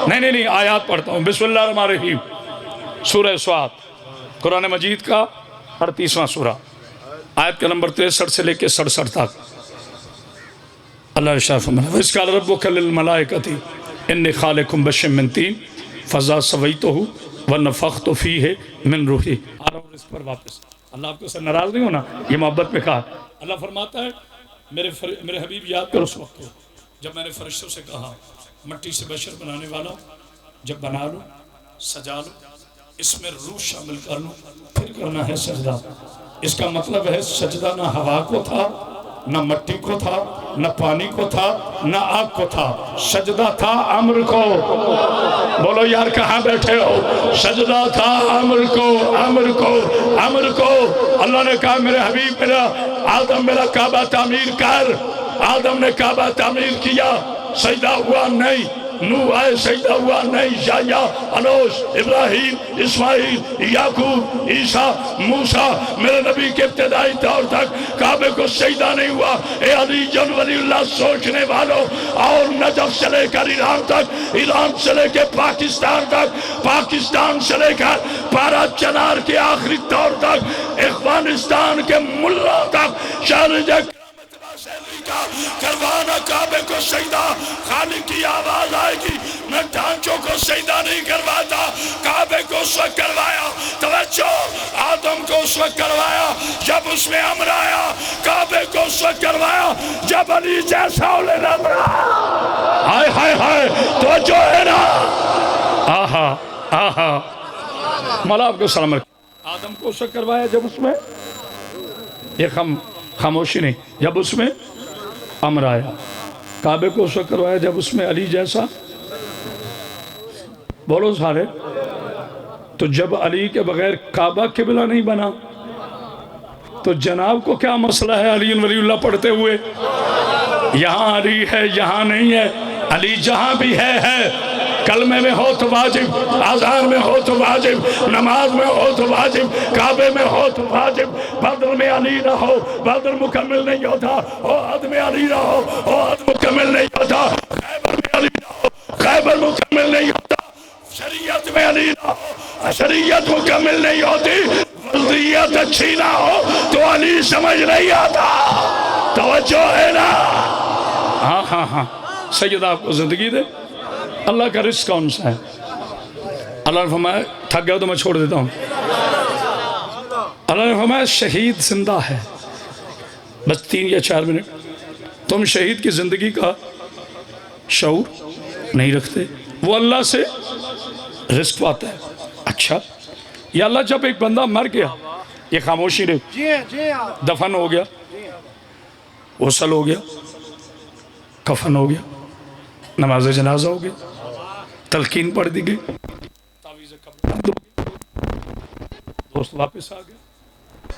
نہیں آیات پڑھتا ہوں۔ بسم اللہ الرحمن الرحیم، سورہ سواد، قرآن مجید کا 38واں سورہ، آیت کا نمبر 63 سے لے کے 67 تک۔ اللہ ارشاد فرمایا وَإِذْ قَالَ رَبُّكَ لِلْمَلَائِكَةِ إِنِّي خَالِقٌ بَشَرًا مِّن طِينٍ فَإِذَا سَوَّيْتُهُ وَنَفَخْتُ فِيهِ مِن روحِي۔ آ رہا ہوں اس پر واپس، اللہ آپ کو سے ناراض نہیں ہونا، یہ محبت پہ کہا۔ اللہ فرماتا ہے میرے حبیب یاد کرو اس وقت کو جب میں نے فرشتوں سے کہا مٹی سے بشر بنانے والا جب بنا لو، سجا لو، اس میں روح شامل کر لو، پھر کرنا ہے سجدہ۔ اس کا مطلب ہے سجدہ نہ ہوا کو تھا، نہ مٹی کو تھا، نہ پانی کو تھا، نہ آگ کو تھا، سجدہ تھا امر کو۔ بولو یار کہاں بیٹھے ہو؟ سجدہ تھا امر کو، امر کو، امر کو۔ اللہ نے کہا میرے حبیب میرا آدم میرا کعبہ تعمیر کر۔ آدم نے کعبہ تعمیر کیا، سجدہ ہوا نہیں۔ نوح آئے، سجدہ ہوا نہیں۔ یحییٰ، انوش، ابراہیم، اسماعیل، یعقوب، عیسیٰ، موسیٰ، میرے نبی کے ابتدائی دور تک کعبے کو سجدہ نہیں ہوا۔ اے علی جن ولی اللہ سوچنے والوں، اور نجف سے لے کر ایران تک، ایران سے لے کے پاکستان تک، پاکستان سے لے کر پارا چنار کے آخری دور تک، افغانستان کے ملا تک، شارجہ کروانا کعبے کو سجدہ۔ خالق کی آواز آئے گی، میں ڈھانچوں کو سجدہ نہیں کرواتا، کعبے کو اس وقت کروایا۔ توجہ، آدم کو اس وقت کروایا جب اس میں امر آیا، کعبے کو اس وقت کروایا جب علی جیسا اولے نظر آیا۔ ہائے ہائے ہائے، توجہ ہے نا؟ آہا آہا، مولا آپ کو سلام رکھیں۔ آدم کو اس وقت کروایا جب اس میں یہ خاموشی نہیں، جب اس میں امر آیا۔ کعبے کو اس وقت کروایا جب اس میں علی جیسا، بولو سارے، تو جب علی کے بغیر کعبہ قبلہ نہیں بنا تو جناب کو کیا مسئلہ ہے علی ولی اللہ پڑھتے ہوئے؟ یہاں علی ہے، یہاں نہیں ہے۔ علی جہاں بھی ہے۔ کلمے میں ہو تو واجب، آذان میں ہو تو واجب، نماز میں ہو تو واجب، کعبے میں ہو تو واجب۔ بدر میں علی نہ ہو، بدر مکمل نہیں ہوتا۔ احد میں علی نہ ہو، احد مکمل نہیں ہوتا۔ خیبر میں علی نہ ہو، خیبر مکمل نہیں ہوتا۔ شریعت میں علی نہ ہو، شریعت مکمل نہیں ہوتی۔ وضعیت اچھی نہ ہو تو علی سمجھ نہیں آتا۔ توجہ ہے نا؟ ہاں ہاں ہاں، سید آپ کو زندگی دے۔ اللہ کا رزق کون سا ہے؟ اللہ نے فرمایا تھک گیا تو میں چھوڑ دیتا ہوں۔ اللہ نے فرمایا شہید زندہ ہے، بس 3 یا 4 منٹ۔ تم شہید کی زندگی کا شعور نہیں رکھتے، وہ اللہ سے رزق پاتا ہے۔ اچھا، یا اللہ جب ایک بندہ مر گیا، یہ خاموشی رہی، دفن ہو گیا، غسل ہو گیا، کفن ہو گیا، نماز جنازہ ہو گیا، تلقین پڑھ دی گئی، تعویذ قبر بند ہو گئی، دوست واپس آ گیا،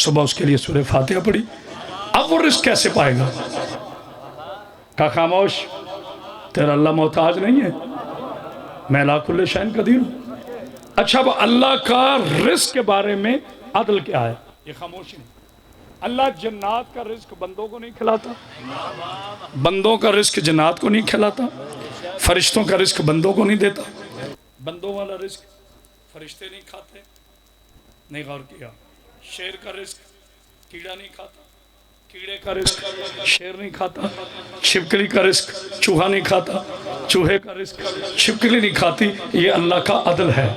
صبح اس کے لیے سورہ فاتحہ پڑھی۔ اب وہ رزق کیسے پائے گا؟ کہا خاموش، تیرا اللہ محتاج نہیں ہے، میں لا کل شیء قدیر ہوں۔ اچھا، اب اللہ کا رزق کے بارے میں عدل کیا ہے؟ یہ خاموشی نہیں۔ اللہ جنات کا رزق بندوں کو نہیں کھلاتا، بندوں کا رزق جنات کو نہیں کھلاتا، فرشتوں کا رزق بندوں کو نہیں دیتا، بندوں والا رزق فرشتے نہیں کھاتے، نہیں غور کیا۔ شیر کا رزق کیڑا نہیں کھاتا، کیڑے کا رزق شیر نہیں کھاتا، چھپکلی کا رزق چوہا نہیں کھاتا، چوہے کا رزق چھپکلی نہیں کھاتی۔ یہ اللہ کا عدل ہے۔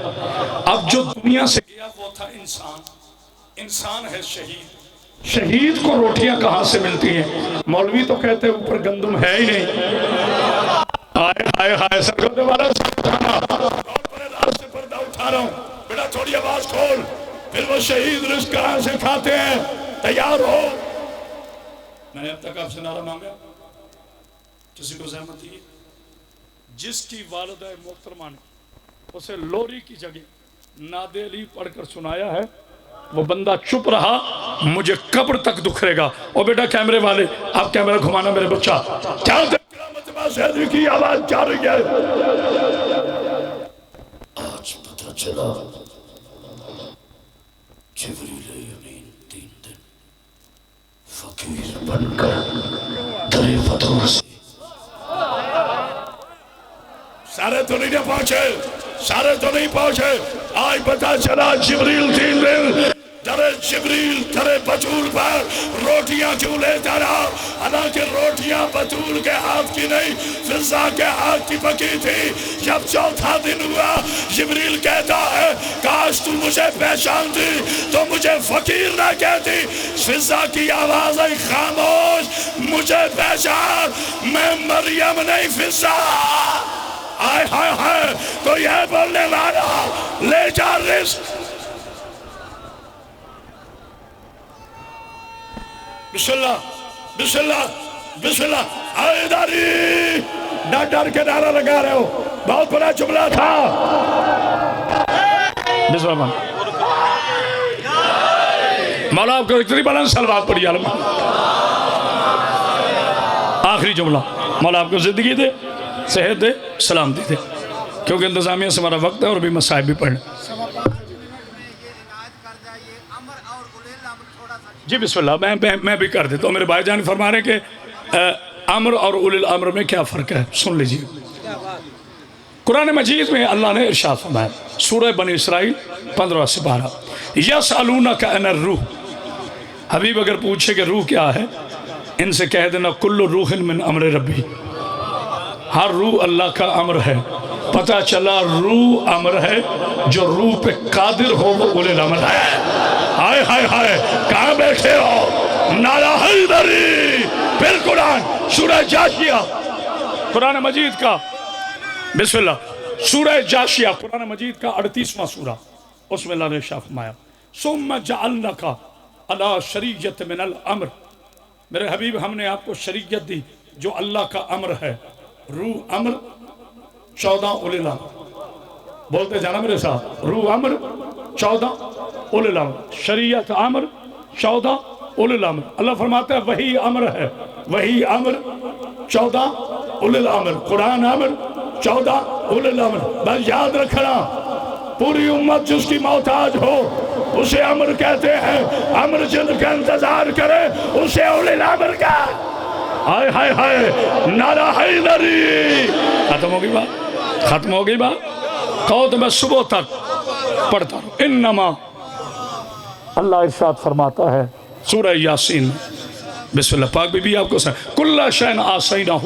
اب جو دنیا سے گیا وہ تھا انسان، انسان ہے شہید۔ شہید کو روٹیاں کہاں سے ملتی ہیں؟ مولوی تو کہتے ہیں اوپر گندم ہے ہی نہیں۔ ہائے ہائے ہائے، سرگردے والا سے پردہ اٹھا رہا ہوں، بیٹا تھوڑی آواز کھول۔ پھر وہ شہید رزق کہاں سے کھاتے ہیں؟ تیار ہو؟ میں نے اب تک آپ سے نعرہ مانگا، کسی کو زحمت دی؟ جس کی والدہ محترمہ نے اسے لوری کی جگہ ناد علی پڑھ کر سنایا ہے، وہ بندہ چپ رہا، مجھے قبر تک دکھرے گا۔ او بیٹا کیمرے والے، آپ کیمرہ گھمانا میرے بچہ، کیا حیدری کی آواز جا رہی ہے؟ آج پتہ چلا جبریل امین 3 دن فقیر بن کر در فتور سے، سارے تو نہیں پہنچے، سارے تو نہیں پہنچے. آج پتا چلا جبریل 3 دن درے جبریل درے بطول پر روٹیاں کیوں لیتا رہا؟ حالانکہ روٹیاں بطول کے ہاتھ کی نہیں، فضا کے ہاتھ کی پکی تھی. جب 4تھا دن ہوا، جبریل کہتا ہے کاش تو مجھے پہچانتی تو مجھے فقیر نہ کہتی. فضا کی آواز ہے خاموش، مجھے پہچان، میں مریم نہیں فضا. آئے ہائے ہائے، کوئی ہے بولنے والا؟ لے جا رزق. بسم اللہ بسم اللہ بسم اللہ. آئے داری ڈر ڈر کے نعرہ لگا رہے ہو، بہت بڑا جملہ تھا. بسم اللہ. مولا آپ کو اتنی بلند سلوات پڑھی عالم. آخری جملہ، مولا آپ کو زندگی دے، صحت دے، سلامتی دے. کیونکہ انتظامیہ سے ہمارا وقت ہے اور بھی مسائب بھی پڑھنے. جی بسم اللہ. میں بھی کر دیتا ہوں. میرے بھائی جان فرما رہے ہیں کہ امر اور اولی الامر میں کیا فرق ہے. سن لیجیے. قرآن مجید میں اللہ نے ارشاد فرمایا، سورہ بنی اسرائیل 15 سے 12، یسألونک عن الروح. حبیب اگر پوچھے کہ روح کیا ہے، ان سے کہہ دینا کل روح من امر ربی، ہر روح اللہ کا امر ہے. پتہ چلا روح امر ہے، جو روح پہ قادر ہو وہ اولی الامر ہے. ہائے ہائے ہائے، کہاں بیٹھے ہو؟ نعرہ حیدری. پھر قرآن سورہ جاشیہ، قرآن مجید کا بسم اللہ، سورہ جاشیہ قرآن مجید کا 38واں سورہ، اس میں اللہ نے ارشاد فرمایا ثم جعلنک علی شریعت من الامر. میرے حبیب ہم نے آپ کو شریعت دی جو اللہ کا امر ہے. روح امر، 14 اولی الامر. بولتے جانا میرے ساتھ، روح امر 14 اولی الامر، شریعت امر 14 اولی الامر. اللہ فرماتا ہے وہی امر ہے، وہی امر 14 اولی الامر. قرآن امر 14 اولی الامر. بس یاد رکھنا، پوری امت جس کی محتاج ہو اسے امر کہتے ہیں. امر جن کا انتظار کرے اسے اولی الامر کا. ہائے ہائے ہائے، نعرہ حیدری. ختم ہوگی بات، ختم ہوگی بات. کہو تو میں صبح تک پڑھتا ہوں. انما اللہ ارشاد فرماتا ہے سورہ یاسین، بسم اللہ. پاک بی بی آپ کو سن کل شیء احصیناہ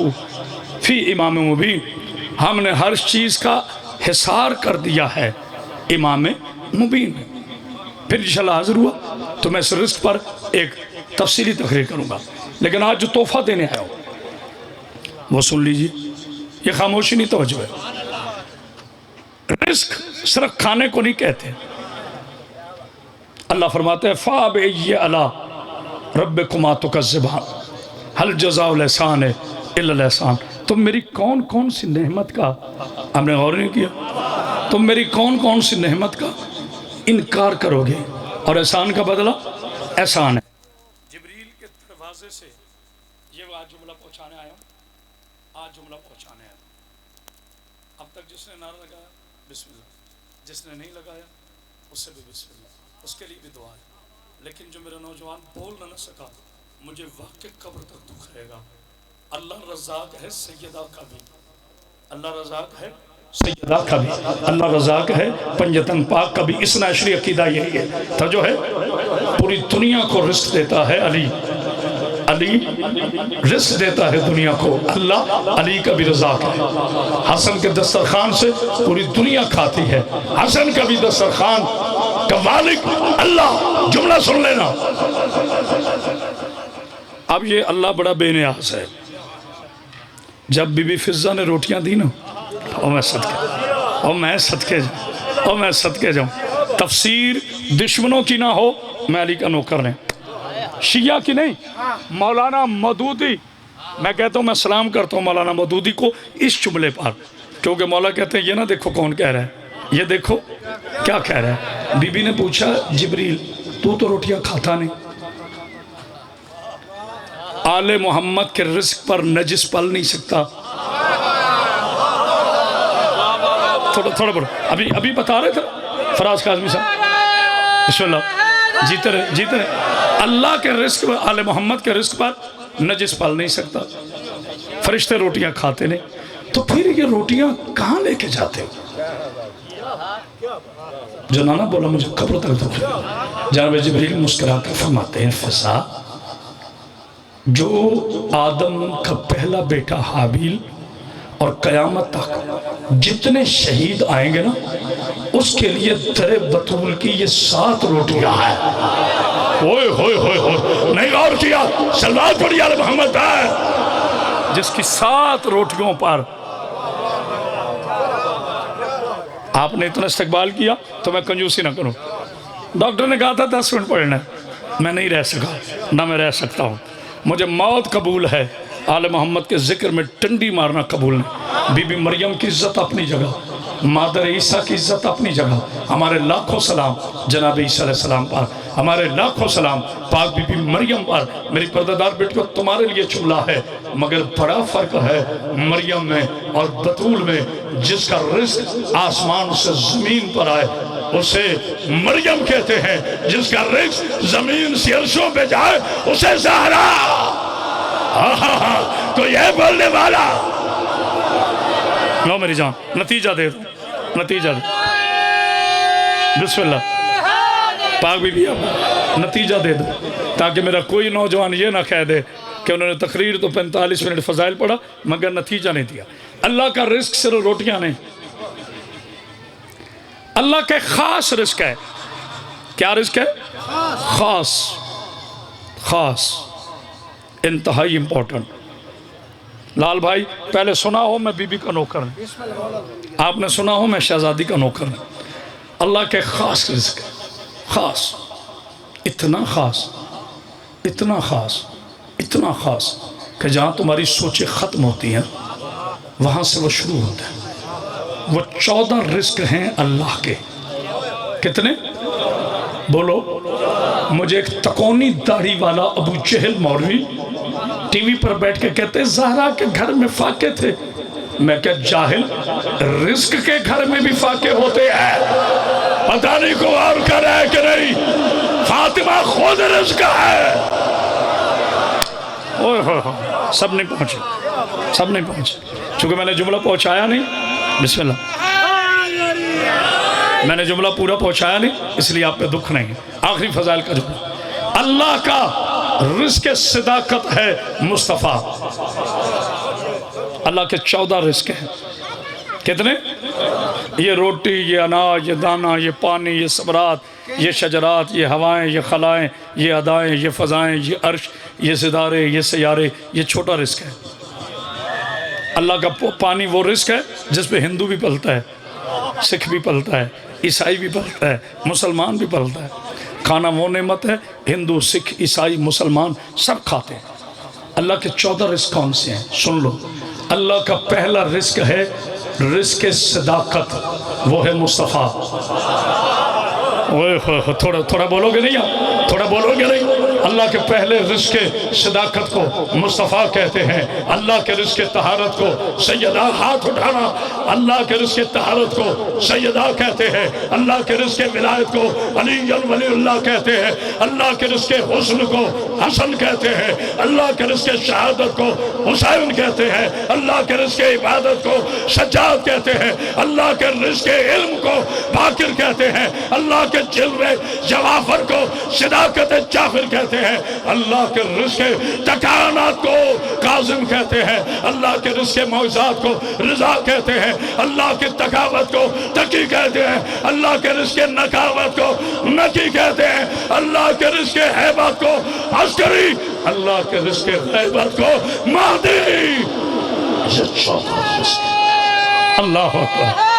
فی امام مبین. ہم نے ہر چیز کا حصار کر دیا ہے امام مبین. پھر انشاءاللہ حاضر ہوا تو میں اس رزق پر ایک تفصیلی تقریر کروں گا. لیکن آج جو تحفہ دینے آئے ہو وہ سن لیجیے. یہ خاموشی نہیں توجہ ہے. رزق صرف کھانے کو نہیں کہتے. اللہ فرماتے ہیں فَأَبِئِيَّ عَلَىٰ رَبِّكُمَا تُكَذِّبَانِ هَلْ جَزَاءُ الْإِحْسَانِ إِلَّا الْإِحْسَانُ. تم میری کون کون سی نعمت کا، ہم نے غور نہیں کیا، تم میری کون کون سی نعمت کا انکار کرو گے اور احسان کا بدلہ احسان ہے. جبریل کے دروازے سے یہ آج جملہ پہنچانے آیا ہوں، آج جملہ پہنچانے آیا ہوں. اب تک جس نے نعرہ لگایا بسم اللہ، جس نے نہیں لگایا اس سے بھی بسم اللہ، اس کے لیے بھی دعا ہے. لیکن جو میرا نوجوان بول نہ سکا، مجھے واقع قبر تک دکھ رہے گا. اللہ رزاق ہے سیدہ کا بھی، اللہ رزاق ہے سیدہ کا بھی، اللہ رزاق ہے پنجتن پاک کا بھی. اس ناشری عقیدہ یہی ہے تھا جو ہے پوری دنیا کو رزق دیتا ہے علی. علی رزق دیتا ہے دنیا کو. اللہ علی کا بھی رزاق ہے. حسن کے دسترخوان سے پوری دنیا کھاتی ہے. حسن کا بھی دسترخوان کا مالک اللہ. جملہ سن لینا. اب یہ اللہ بڑا بے نیاز ہے. جب بی بی فضہ نے روٹیاں دی نا، میں صدقے جاؤں. تفسیر دشمنوں کی نہ ہو، میں علی کا نوکر نہیں، شیعہ کی نہیں. مولانا مودودی، میں کہتا ہوں، میں سلام کرتا ہوں مولانا مودودی کو اس جملے پر، کیونکہ مولا کہتے ہیں یہ نہ دیکھو کون کہہ رہا ہے، یہ دیکھو کیا کہہ رہا ہے. بی بی نے پوچھا جبریل تو روٹیاں کھاتا نہیں، آل محمد کے رزق پر نجس پل نہیں سکتا. تھوڑا بڑا ابھی بتا رہے تھے فراز کاظمی صاحب، بسم اللہ. جیتے رہے. اللہ کے رزق پر، آل محمد کے رزق پر نجس پل نہیں سکتا. فرشتے روٹیاں کھاتے نہیں. تو پھر یہ روٹیاں کہاں لے کے جاتے ہو؟ جنانا بولا مجھے قبر تک دو. جناب جبریل مسکرا کر فرماتے ہیں فضا، جو آدم کا پہلا بیٹا حابیل اور قیامت تک جتنے شہید آئیں گے نا، اس کے لیے در بطول کی یہ 7 روٹیاں ہیں. ہوئے ہوئے ہوئے ہوئے، نہیں غور کیا؟ صلوات پڑھی آل محمد ہے جس کی 7 روٹیوں پر آپ نے اتنا استقبال کیا. تو میں کنجوسی نہ کروں. ڈاکٹر نے کہا تھا 10 منٹ پڑھنا ہے، میں نہیں رہ سکا، نہ میں رہ سکتا ہوں. مجھے موت قبول ہے، آل محمد کے ذکر میں ٹنڈی مارنا قبول نہیں. بی بی مریم کی عزت اپنی جگہ، مادر عیسیٰ کی عزت اپنی جگہ. ہمارے لاکھوں سلام جناب عیسیٰ علیہ السلام پر، ہمارے لاکھوں سلام پاک بی بی مریم پر. میری پردہ بیٹی کو تمہارے لیے چملہ ہے، مگر بڑا فرق ہے مریم میں اور بطول میں. جس کا رزق آسمان سے زمین پر آئے اسے مریم کہتے ہیں، جس کا رزق زمین سے عرشوں پہ جائے اسے زہرا. تو یہ بولنے والا لو میری جان، نتیجہ دے دو، نتیجہ دے. بسم اللہ پاک بی بی نتیجہ دے دو، تاکہ میرا کوئی نوجوان یہ نہ کہہ دے کہ انہوں نے تقریر تو 45 منٹ فضائل پڑھا مگر نتیجہ نہیں دیا. اللہ کا رزق صرف روٹیاں نہیں، اللہ کا خاص رزق ہے. کیا رزق ہے؟ خاص، خاص، انتہائی امپورٹنٹ. لال بھائی پہلے سنا ہو میں بی بی کا نوکر ہوں، آپ نے سنا ہو میں شہزادی کا نوکر ہوں. اللہ کے خاص رزق ہے، خاص، اتنا خاص، اتنا خاص، اتنا خاص کہ جہاں تمہاری سوچیں ختم ہوتی ہیں وہاں سے وہ شروع ہوتا ہے. وہ 14 رزق ہیں اللہ کے. کتنے؟ بولو. مجھے ایک تکونی داڑھی والا ابو جہل مولوی ٹی وی پر بیٹھ کے کہتے زہرا کے گھر میں فاقے تھے. میں کہا جاہل، رزق کے گھر میں بھی فاقے ہوتے ہیں. پتہ نہیں کو اور کر رہا ہے کہ نہیں. فاطمہ خود رزق ہے. اوہ اوہ، سب نہیں پہنچے، سب نہیں پہنچے. چونکہ میں نے جملہ پہنچایا نہیں، بسم اللہ، میں نے جملہ پورا پہنچایا نہیں اس لیے آپ پہ دکھ نہیں. آخری فضائل کا جملہ، اللہ کا رزق صداقت ہے مصطفیٰ. اللہ کے 14 رزق ہیں. کتنے؟ یہ روٹی، یہ اناج، یہ دانہ، یہ پانی، یہ ثمرات، یہ شجرات، یہ ہوائیں، یہ خلائیں، یہ ادائیں، یہ فضائیں، یہ عرش، یہ ستارے، یہ سیارے. یہ چھوٹا رزق ہے. اللہ کا پانی وہ رزق ہے جس پہ ہندو بھی پلتا ہے، سکھ بھی پلتا ہے، عیسائی بھی پلتا ہے، مسلمان بھی پلتا ہے. کھانا وہ نعمت ہے ہندو، سکھ، عیسائی، مسلمان سب کھاتے ہیں. اللہ کے 14 رزق کون سے ہیں؟ سن لو. اللہ کا پہلا رزق ہے رزق صداقت، وہ ہے مصطفیٰ. تھوڑا بولو گے نہیں آپ؟ تھوڑا بولو گے نہیں؟ اللہ کے پہلے رزق صداقت کو مصطفیٰ کہتے ہیں. اللہ کے رزق طہارت کو سیدہ، ہاتھ اٹھانا، اللہ کے رزق طہارت کو سیدہ کہتے ہیں. اللہ کے رزق ولایت کو علی ولی اللہ کہتے ہیں. اللہ کے رزق حسن کو حسن کہتے ہیں. اللہ کے رزق شہادت کو حسین کہتے ہیں. اللہ کے رزق عبادت کو سجاد کہتے ہیں. اللہ کے رزق علم کو باقر کہتے ہیں. اللہ کے جلوے جوافر کو صداقت جعفر کہتے ہیں. اللہ کے رزق تکانات کو کاظم کہتے ہیں. اللہ کے رزق معجزات کو رضا کہتے ہیں. اللہ کے تکاوت کو تقی کہتے ہیں. اللہ کے رزق نکاوت کو نکی کہتے ہیں. اللہ کے رزق حیبت کو عسکری. اللہ کے رزق غیبت کو مہدی. یہ 14 رزق. اللہ اکبر.